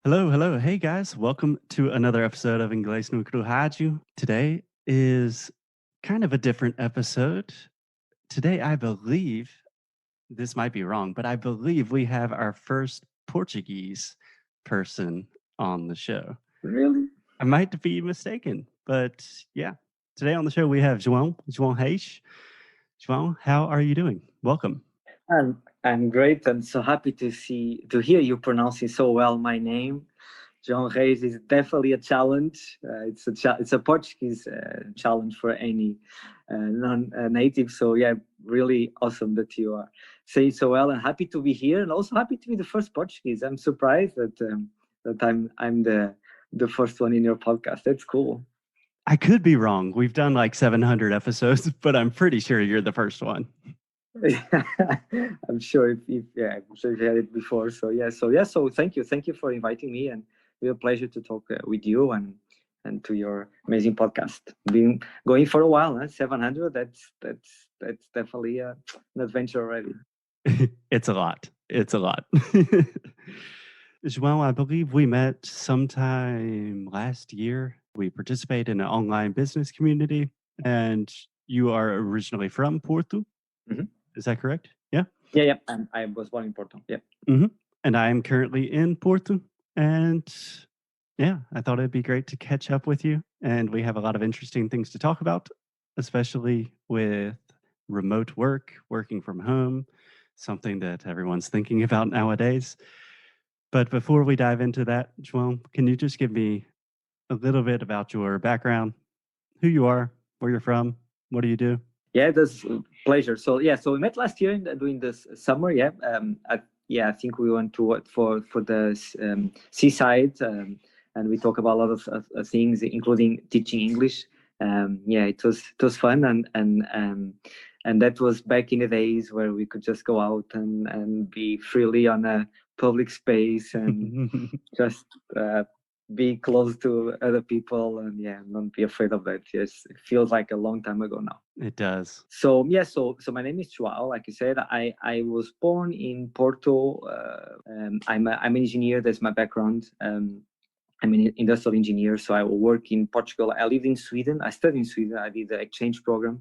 Hello, hello. Hey guys, welcome to another episode of Inglês no Rádio. Today is kind of a different episode. Today, I believe, this might be wrong, but I believe we have our first Portuguese person on the show. Really? I might be mistaken, but yeah. Today on the show, we have João Reis. João, how are you doing? Welcome. I'm great and so happy to hear you pronouncing so well my name. João Reis is definitely a challenge. It's a Portuguese challenge for any non-native. So yeah, really awesome that you are saying so well, and happy to be here, and also happy to be the first Portuguese. I'm surprised that I'm the first one in your podcast. That's cool. I could be wrong. We've done like 700 episodes, but I'm pretty sure you're the first one. I'm sure I'm sure you had it before. So thank you for inviting me, and it's a pleasure to talk with you and to your amazing podcast. Been going for a while, huh? 700. That's definitely an adventure already. It's a lot. It's a lot. João, I believe we met sometime last year. We participated in an online business community, and you are originally from Porto. Mhm. Is that correct? Yeah. Yeah. I was born in Porto. Yeah. And I am currently in Porto. And yeah, I thought it'd be great to catch up with you. And we have a lot of interesting things to talk about, especially with remote work, working from home, something that everyone's thinking about nowadays. But before we dive into that, João, can you just give me a little bit about your background, who you are, where you're from, what do you do? Yeah, that's a pleasure. So we met last year during this summer. Yeah, I think we went to for the seaside, and we talk about a lot of things, including teaching English. It was fun, and that was back in the days where we could just go out and be freely on a public space and just be close to other people, and not be afraid of that. Yes, it feels like a long time ago now. It does. So my name is João. Like you said, I was born in Porto. I'm an engineer. That's my background. I'm an industrial engineer, so I will work in Portugal. I lived in Sweden. I studied in Sweden. I did the exchange program.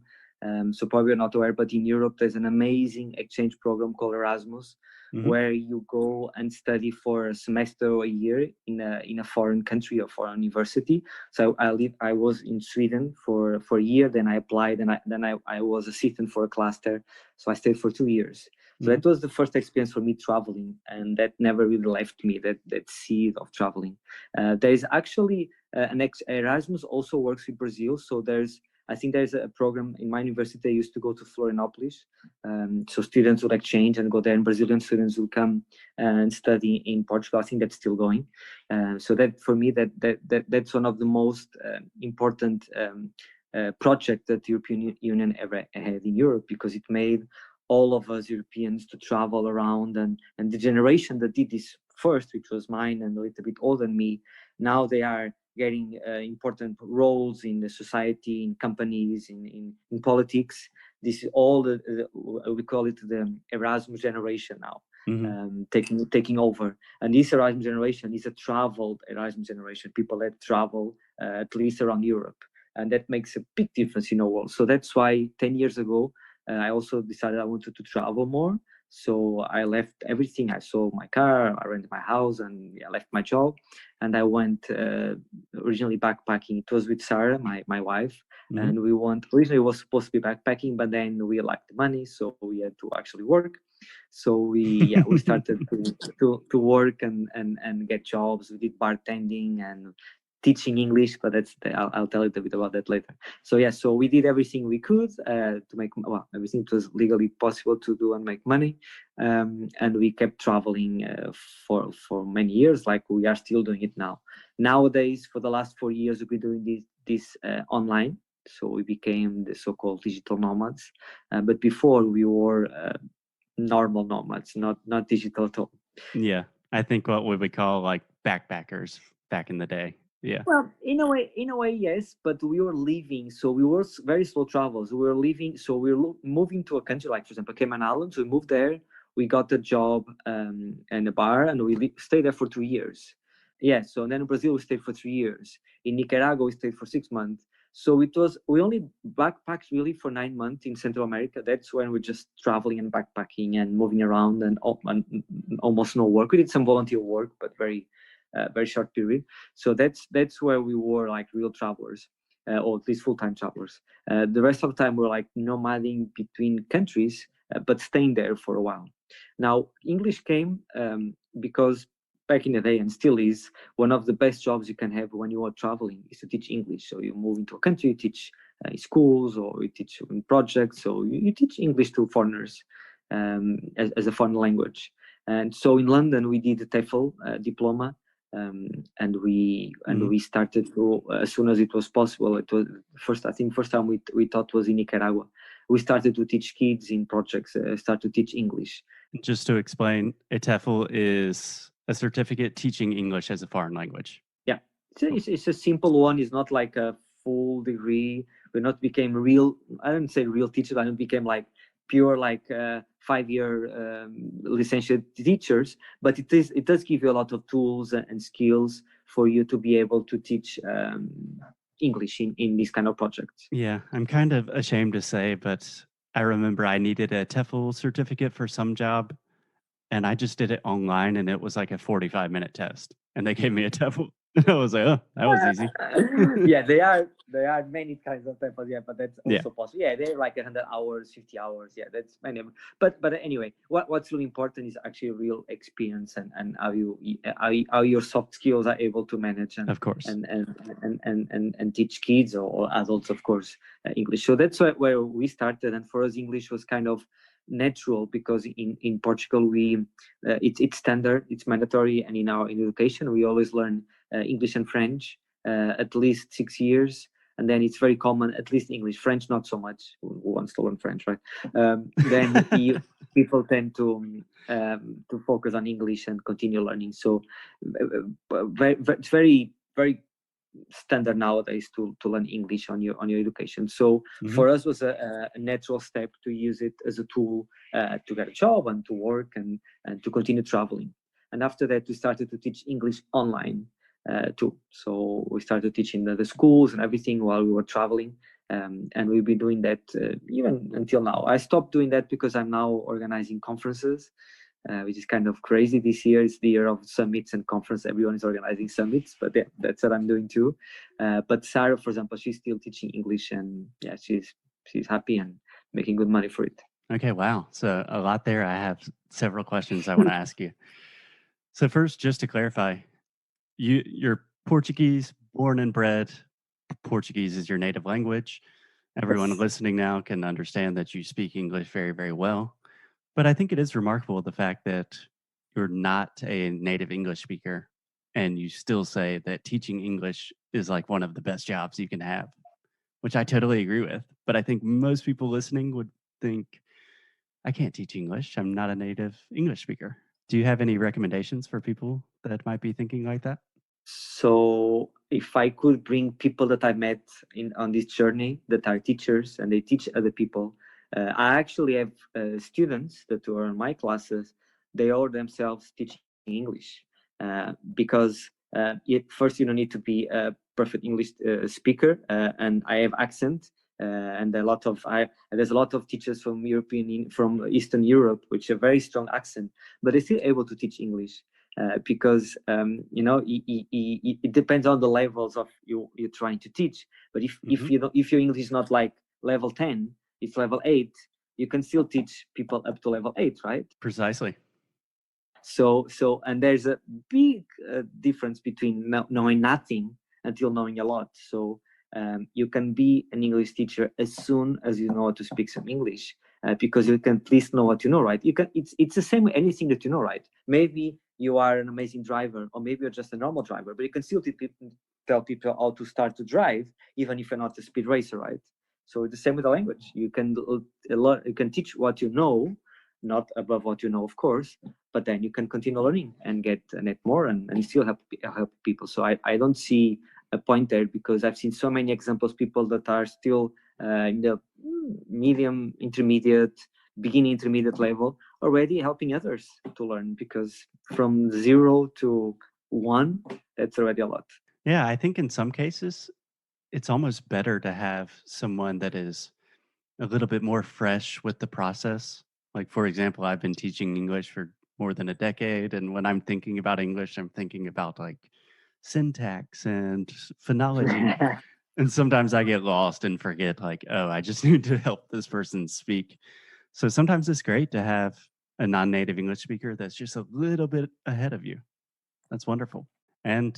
So probably you're not aware, but in Europe there's an amazing exchange program called Erasmus, where you go and study for a semester or a year in a foreign country or foreign university. So I was in Sweden for a year. Then I applied, and I was assistant for a cluster. So I stayed for 2 years. So that was the first experience for me traveling, and that never really left me. That seed of traveling. There is actually Erasmus also works with Brazil. So I think there's a program in my university. I used to go to Florianopolis, so students would exchange and go there, and Brazilian students will come and study in Portugal. I think that's still going. So that for me, that's one of the most important project that the European Union ever had in Europe, because it made all of us Europeans to travel around, and the generation that did this first, which was mine and a little bit older than me, now they are getting important roles in the society, in companies, in politics. This is all we call it the Erasmus generation now, taking over. And this Erasmus generation is a traveled Erasmus generation, people that travel at least around Europe. And that makes a big difference in our world. So that's why 10 years ago, I also decided I wanted to travel more. So I left everything. I sold my car, I rented my house, and I left my job. And I went originally backpacking. It was with Sarah, my wife. And we went, originally it was supposed to be backpacking, but then we lacked the money, so we had to actually work. So we started to work and get jobs. We did bartending and teaching English, but I'll tell you a bit about that later. So we did everything we could to make everything it was legally possible to do and make money, and we kept traveling for many years, like we are still doing it now. Nowadays, for the last 4 years, we've been doing this online. So we became the so-called digital nomads, but before we were normal nomads, not digital at all. Yeah, I think what we would call like backpackers back in the day. Yeah. Well, in a way, yes. But we were leaving, so we were very slow travels. We were leaving, so we were moving to a country like, for example, Cayman Islands. So we moved there. We got a job and a bar, and we stayed there for 2 years. Yeah, so then in Brazil we stayed for 3 years. In Nicaragua we stayed for 6 months. So we only backpacked really for 9 months in Central America. That's when we're just traveling and backpacking and moving around and almost no work. We did some volunteer work, but very short period. So that's where we were like real travelers, or at least full-time travelers. The rest of the time we're like nomading between countries, but staying there for a while. Now English came because back in the day, and still is, one of the best jobs you can have when you are traveling is to teach English. So you move into a country, you teach in schools, or you teach in projects. So you teach English to foreigners as a foreign language. And so in London, we did the TEFL diploma, and we started to, as soon as it was possible. It was first time we taught was in Nicaragua. We started to teach kids in projects, start to teach English. Just to explain, a TEFL is a certificate teaching English as a foreign language. Yeah, it's a simple one. It's not like a full degree. We not became real. I don't say real teachers. I don't became like pure like 5-year licentiate teachers. But it does give you a lot of tools and skills for you to be able to teach English in these kind of projects. Yeah, I'm kind of ashamed to say, but I remember I needed a TEFL certificate for some job, and I just did it online, and it was like a 45-minute test, and they gave me a TEFL. I was like, oh, that was easy. Yeah, there are many kinds of TEFL. Yeah, but that's also Yeah. possible. Yeah, they're like 100 hours, 50 hours. Yeah, that's many. But anyway, what's really important is actually real experience and how your soft skills are able to manage Of course. and teach kids or adults, of course, English. So that's where we started, and for us, English was kind of natural because in Portugal it's standard, it's mandatory, and in education we always learn English and French at least 6 years, and then it's very common at least English. French not so much. Who wants to learn French, right? Then people tend to focus on English and continue learning. So it's very standard nowadays to learn English on your education. So for us was a natural step to use it as a tool to get a job and to work and to continue traveling. And after that, we started to teach English online too. So we started teaching the schools and everything while we were traveling. And we've been doing that even until now. I stopped doing that because I'm now organizing conferences, which is kind of crazy. This year is the year of summits and conference. Everyone is organizing summits, but yeah, that's what I'm doing too. But Sarah, for example, she's still teaching English, and yeah, she's happy and making good money for it. Okay, wow. So a lot there. I have several questions I want to ask you. So first, just to clarify, you're Portuguese, born and bred. Portuguese is your native language. Everyone Yes. listening now can understand that you speak English very, very well. But I think it is remarkable the fact that you're not a native English speaker and you still say that teaching English is like one of the best jobs you can have, which I totally agree with. But I think most people listening would think, I can't teach English. I'm not a native English speaker. Do you have any recommendations for people that might be thinking like that? So if I could bring people that I met on this journey that are teachers and they teach other people, I actually have students that are in my classes. They all themselves teaching English because first you don't need to be a perfect English speaker, and I have accent. And there's a lot of teachers from from Eastern Europe which have very strong accent, but they're still able to teach English. Because it depends on the levels of you're trying to teach. But if your English is not like level 10, it's level 8, you can still teach people up to level 8, right? Precisely. So and there's a big difference between knowing nothing until knowing a lot. So you can be an English teacher as soon as you know how to speak some English, because you can at least know what you know, right? It's the same with anything that you know, right? Maybe you are an amazing driver, or maybe you're just a normal driver, but you can still tell people how to start to drive, even if you're not a speed racer, right? So the same with the language. You can teach what you know, not above what you know, of course, but then you can continue learning and get more and still help people. So I don't see a point there, because I've seen so many examples, people that are still in the medium, intermediate, beginning intermediate level already helping others to learn, because from 0 to one, that's already a lot. Yeah, I think in some cases, it's almost better to have someone that is a little bit more fresh with the process. Like, for example, I've been teaching English for more than a decade. And when I'm thinking about English, I'm thinking about like syntax and phonology. And sometimes I get lost and forget, like, oh, I just need to help this person speak. So sometimes it's great to have a non native English speaker that's just a little bit ahead of you. That's wonderful. And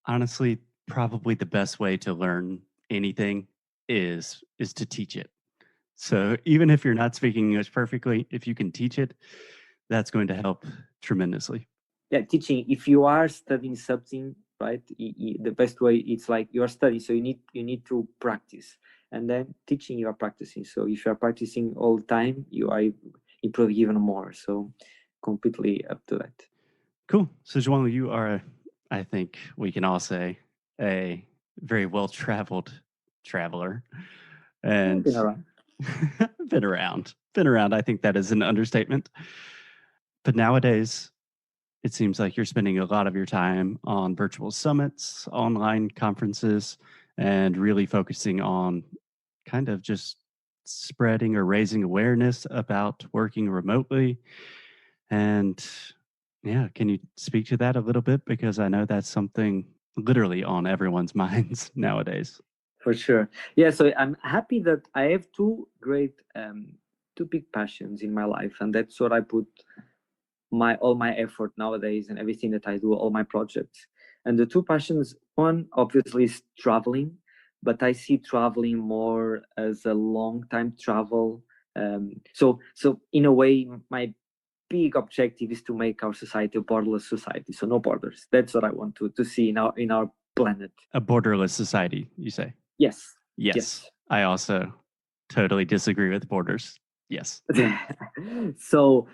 honestly, probably the best way to learn anything is to teach it. So even if you're not speaking English perfectly, if you can teach it, that's going to help tremendously. Yeah, teaching, if you are studying something, right, the best way, it's like you're studying, so you need to practice, and then teaching, you are practicing. So if you are practicing all the time, you are improving even more. So completely up to that. Cool. So João, you are, I think we can all say, a very well traveled traveler. Yeah, And been around. been around. Been around. I think that is an understatement. But nowadays, it seems like you're spending a lot of your time on virtual summits, online conferences, and really focusing on kind of just spreading or raising awareness about working remotely. And yeah, can you speak to that a little bit? Because I know that's something literally on everyone's minds nowadays. For sure. Yeah, so I'm happy that I have two big passions in my life, and that's what I put my all my effort nowadays, and everything that I do, all my projects. And the two passions, one obviously is traveling, but I see traveling more as a long time travel. So in a way, my big objective is to make our society a borderless society, so no borders. That's what I want to see in our planet. A borderless society, you say? Yes, Yes. yes. I also totally disagree with borders. Yes. So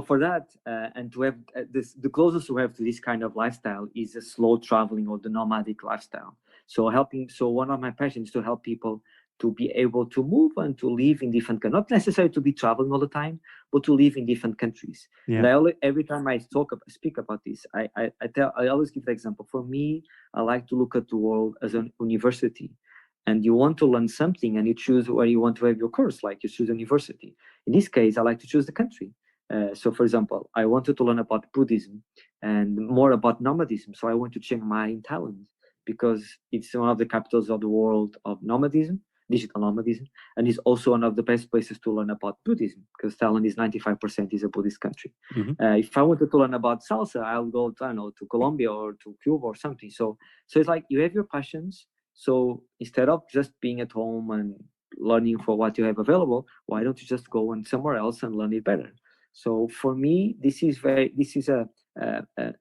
for that, and to have this, the closest we have to this kind of lifestyle is a slow traveling or the nomadic lifestyle. So one of my passions is to help people to be able to move and to live in different countries, not necessarily to be traveling all the time, but to live in different countries. And Yeah. every time I speak about this, I always give the example. For me, I like to look at the world as a university, and you want to learn something and you choose where you want to have your course, like you choose a university. In this case, I like to choose the country. So for example, I wanted to learn about Buddhism and more about nomadism, so I went to Chiang Mai in Thailand, because it's one of the capitals of the world of nomadism, digital nomadism, and it's also one of the best places to learn about Buddhism, because Thailand is 95% is a Buddhist country. Hmm. If I wanted to learn about salsa, I'll go to, I don't know, to Colombia or to Cuba or something. So it's like you have your passions. So instead of just being at home and learning for what you have available, why don't you just go and somewhere else and learn it better? So for me, this is an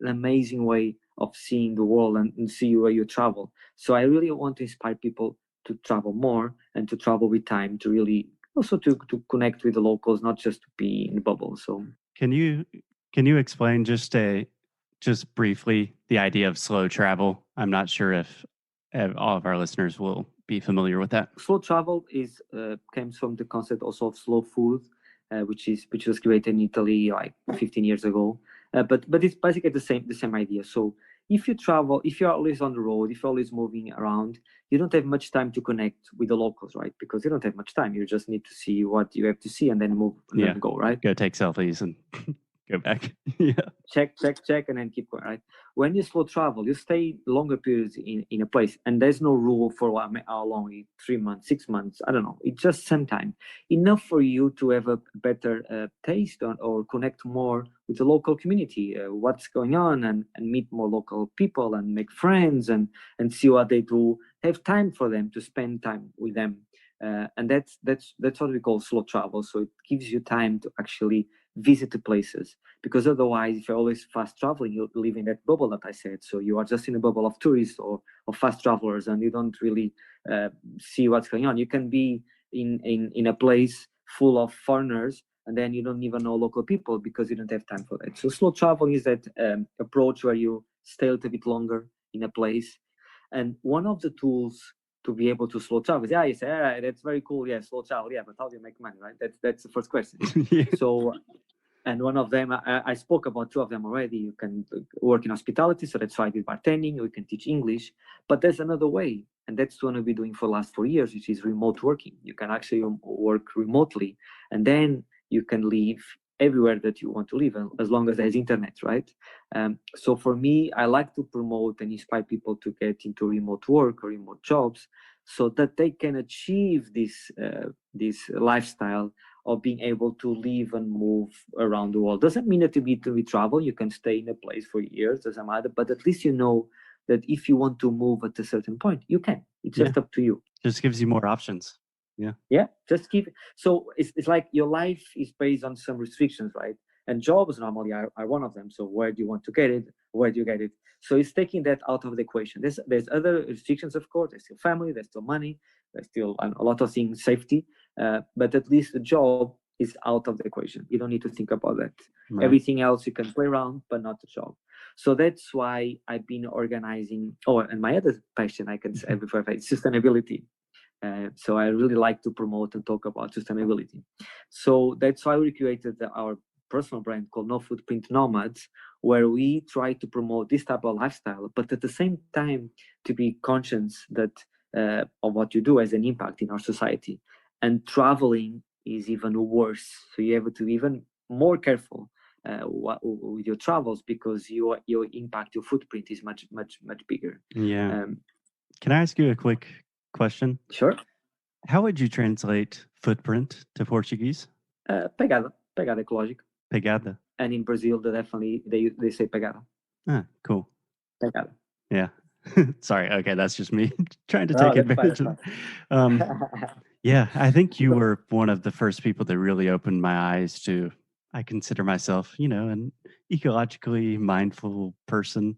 amazing way of seeing the world and see where you travel. So I really want to inspire people to travel more and to travel with time, to really also to connect with the locals, not just to be in a bubble. So Can you explain just briefly the idea of slow travel? I'm not sure if all of our listeners will be familiar with that. slow travel is comes from the concept also of slow food, which was created in Italy like 15 years ago. But it's basically the same idea. So if you travel, if you're always on the road, if you're always moving around, you don't have much time to connect with the locals, right? Because you don't have much time. You just need to see what you have to see and then move and Yeah. then go, right? Go take selfies and go back. Yeah. Check, and then keep going, right? When you slow travel, you stay longer periods in a place, and there's no rule for how long, 3 months, 6 months, I don't know. It's just some time. Enough for you to have a better taste or connect more with the local community, what's going on, and meet more local people and make friends and see what they do. Have time for them, to spend time with them. And that's what we call slow travel. So it gives you time to actually visit the places, because otherwise, if you're always fast traveling, you live in that bubble that I said. So you are just in a bubble of tourists or fast travelers, and you don't really see what's going on. You can be in a place full of foreigners, and then you don't even know local people because you don't have time for that. So slow travel is that approach where you stay a little bit longer in a place. And one of the tools to be able to slow travel, you say, that's very cool, slow travel, but how do you make money, right? That's the first question. Yeah. So And one of them, I spoke about two of them already. You can work in hospitality, so that's why I did bartending. You can teach English, but there's another way, and that's what I've been doing for the last 4 years, which is remote working. You can actually work remotely, and then you can live everywhere that you want to live, as long as there's internet, right? So for me, I like to promote and inspire people to get into remote work or remote jobs, so that they can achieve this lifestyle of being able to live and move around the world. Doesn't mean that to be travel. You can stay in a place for years, doesn't matter. But at least you know that if you want to move at a certain point, you can. It's Yeah. just up to you. Just gives you more options. Yeah. Yeah, just keep. So it's like your life is based on some restrictions, right? And jobs normally are one of them. So where do you want to get it? Where do you get it? So it's taking that out of the equation. There's other restrictions, of course. There's still family. There's still money. There's still a lot of things, safety. But at least the job is out of the equation. You don't need to think about that. Right. Everything else you can play around, but not the job. So that's why I've been organizing. Oh, and my other passion, I can say before, is sustainability. So I really like to promote and talk about sustainability. So that's why we created our personal brand called No Footprint Nomads, where we try to promote this type of lifestyle, but at the same time to be conscious that of what you do as an impact in our society. And traveling is even worse, so you have to be even more careful with your travels, because your impact, your footprint is much bigger. Yeah. Can I ask you a quick question? Sure. How would you translate footprint to Portuguese? Pegada ecológica. Pegada. And in Brazil, they say pegada. Ah, cool. Pegada. Yeah. Sorry. Okay, that's just me trying to take advantage of it. Yeah, I think you were one of the first people that really opened my eyes to. I consider myself, an ecologically mindful person,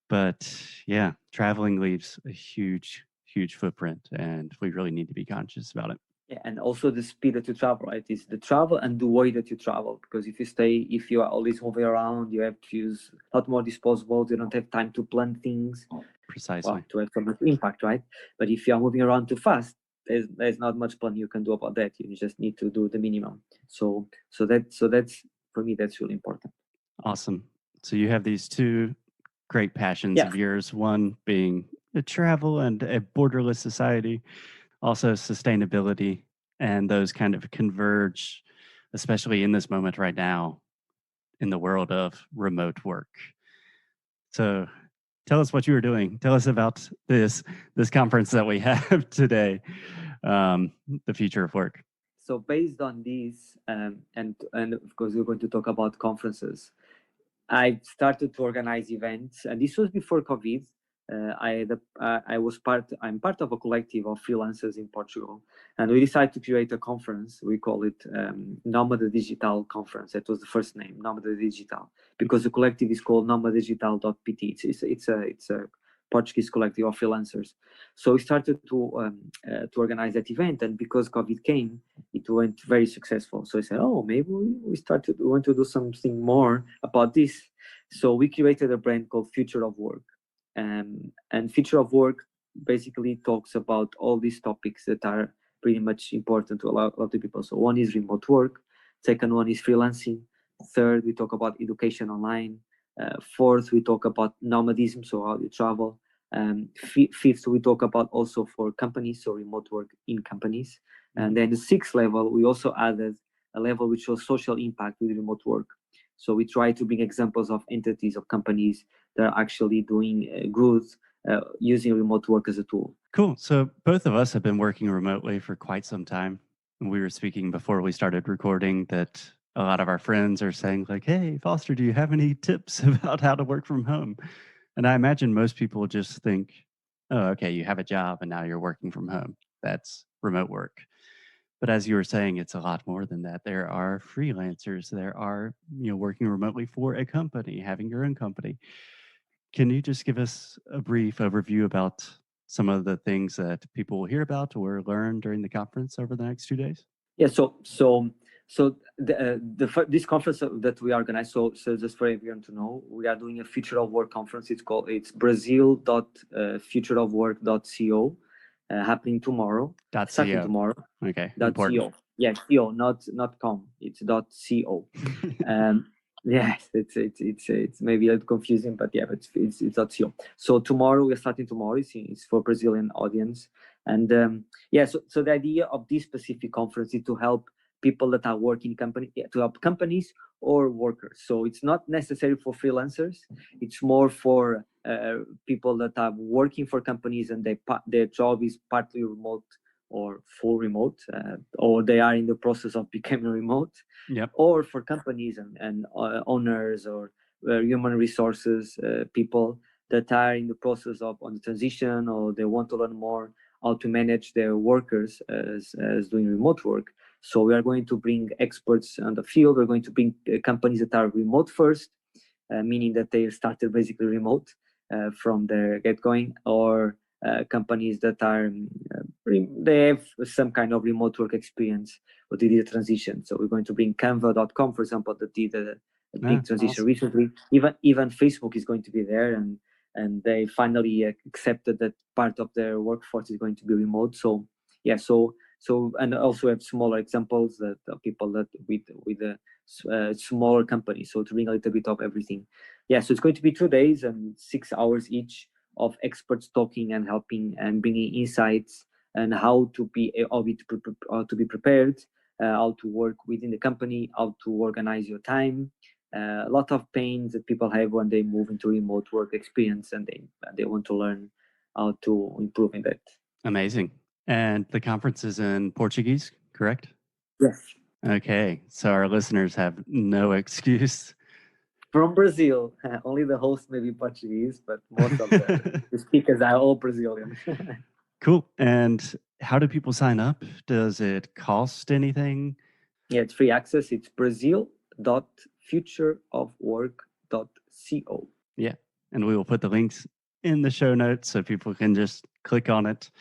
but yeah, traveling leaves a huge, huge footprint, and we really need to be conscious about it. Yeah, and also the speed that you travel, right? It's the travel and the way that you travel. Because if you are always moving around, you have to use a lot more disposables. You don't have time to plan things. Precisely. To have some impact, right? But if you are moving around too fast, there's not much plan you can do about that. You just need to do the minimum. So that's for me, that's really important. Awesome. So you have these two great passions of yours, one being the travel and a borderless society, also sustainability, and those kind of converge, especially in this moment right now in the world of remote work. So tell us what you were doing. Tell us about this conference that we have today, the future of work. So based on this, and of course we're going to talk about conferences, I started to organize events, and this was before COVID. I'm part of a collective of freelancers in Portugal, and we decided to create a conference. We call it Nómada Digital Conference. That was the first name, Nómada Digital, because the collective is called nómadadigital.pt. It's a Portuguese collective of freelancers. So we started to organize that event, and because COVID came, it went very successful. So I said, oh, maybe we want to do something more about this. So we created a brand called Future of Work. And Future of Work basically talks about all these topics that are pretty much important to a lot of people. So one is remote work, second one is freelancing, third we talk about education online, fourth we talk about nomadism, so how you travel, fifth we talk about also for companies, so remote work in companies, and then the sixth level we also added a level which was social impact with remote work. So we try to bring examples of entities, of companies that are actually doing good using remote work as a tool. Cool. So both of us have been working remotely for quite some time. We were speaking before we started recording that a lot of our friends are saying like, hey, Foster, do you have any tips about how to work from home? And I imagine most people just think, oh, okay, you have a job and now you're working from home. That's remote work. But as you were saying, it's a lot more than that. There are freelancers. There are, working remotely for a company, having your own company. Can you just give us a brief overview about some of the things that people will hear about or learn during the conference over the next 2 days? Yeah. So this conference that we organize. So just for everyone to know, we are doing a Future of Work conference. It's brazil.futureofwork.co. Happening tomorrow. .co. Tomorrow. Okay. .co. Yeah, co, not com. It's .co. Um, yes, it's maybe a little confusing, but yeah, but it's .co. So tomorrow we're starting tomorrow. It's for Brazilian audience, and yeah. So the idea of this specific conference is to help people that are working company, yeah, to help companies or workers. So it's not necessary for freelancers. It's more for people that are working for companies and their job is partly remote or full remote, or they are in the process of becoming remote, Yep. or for companies and owners or human resources people that are in the process of on the transition, or they want to learn more how to manage their workers as doing remote work. So we are going to bring experts on the field. We're going to bring companies that are remote first, meaning that they started basically remote from their get going, or companies that are they have some kind of remote work experience or they did a transition. So we're going to bring Canva.com, for example, that did a big transition Awesome. recently. Even Facebook is going to be there, and they finally accepted that part of their workforce is going to be remote. So yeah, so and also have smaller examples that people that with a smaller company. So to bring a little bit of everything. Yeah, so it's going to be 2 days and 6 hours each of experts talking and helping and bringing insights and how to be prepared, how to work within the company, how to organize your time. A lot of pains that people have when they move into remote work experience, and they want to learn how to improve in that. Amazing. And the conference is in Portuguese, correct? Yes. Okay. So our listeners have no excuse. From Brazil, only the host may be Portuguese, but most of the speakers are all Brazilian. Cool. And how do people sign up? Does it cost anything? Yeah, it's free access. It's brazil.futureofwork.co. Yeah. And we will put the links in the show notes so people can just click on it.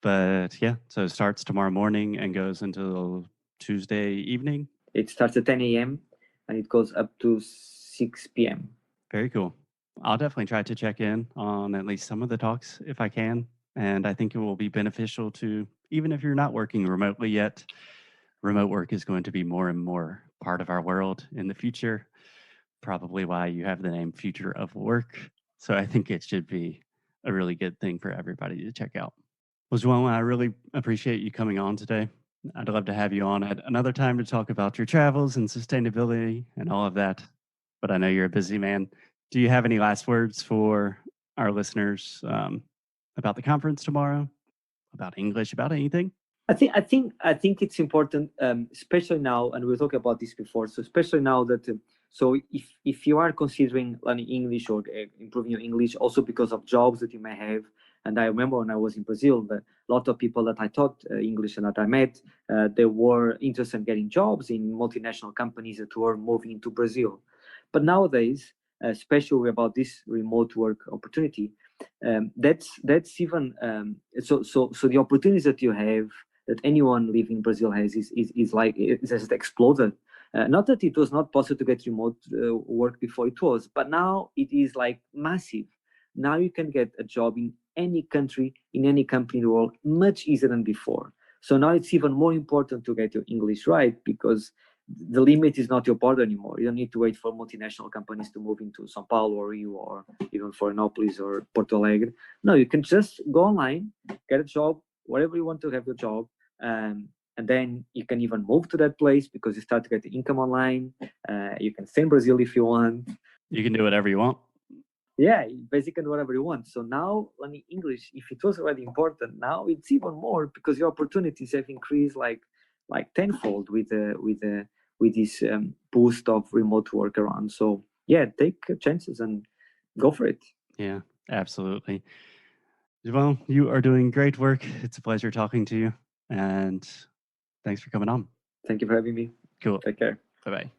But yeah, so it starts tomorrow morning and goes until Tuesday evening. It starts at 10 a.m. and it goes up to 6 p.m. Very cool. I'll definitely try to check in on at least some of the talks if I can. And I think it will be beneficial to, even if you're not working remotely yet, remote work is going to be more and more part of our world in the future. Probably why you have the name Future of Work. So I think it should be a really good thing for everybody to check out. Well, João, I really appreciate you coming on today. I'd love to have you on at another time to talk about your travels and sustainability and all of that. But I know you're a busy man. Do you have any last words for our listeners about the conference tomorrow, about English, about anything? I think it's important, especially now, and we were talking about this before. So especially now that, so if you are considering learning English or improving your English, also because of jobs that you may have. And I remember when I was in Brazil, that a lot of people that I taught English and that I met, they were interested in getting jobs in multinational companies that were moving into Brazil. But nowadays, especially about this remote work opportunity, that's even so the opportunities that you have, that anyone living in Brazil has, is like it has exploded. Not that it was not possible to get remote work before it was, but now it is like massive. Now you can get a job in any country, in any company in the world, much easier than before. So now it's even more important to get your English right, because the limit is not your border anymore. You don't need to wait for multinational companies to move into São Paulo or Rio or even Florianopolis or Porto Alegre. No, you can just go online, get a job wherever you want to have your job, and then you can even move to that place because you start to get the income online. You can stay in Brazil if you want. You can do whatever you want. Yeah, basically whatever you want. So now learning English, if it was already important, now it's even more because your opportunities have increased like tenfold with this boost of remote work around. So yeah, take chances and go for it. Yeah, absolutely. Well, you are doing great work. It's a pleasure talking to you. And thanks for coming on. Thank you for having me. Cool. Take care. Bye bye.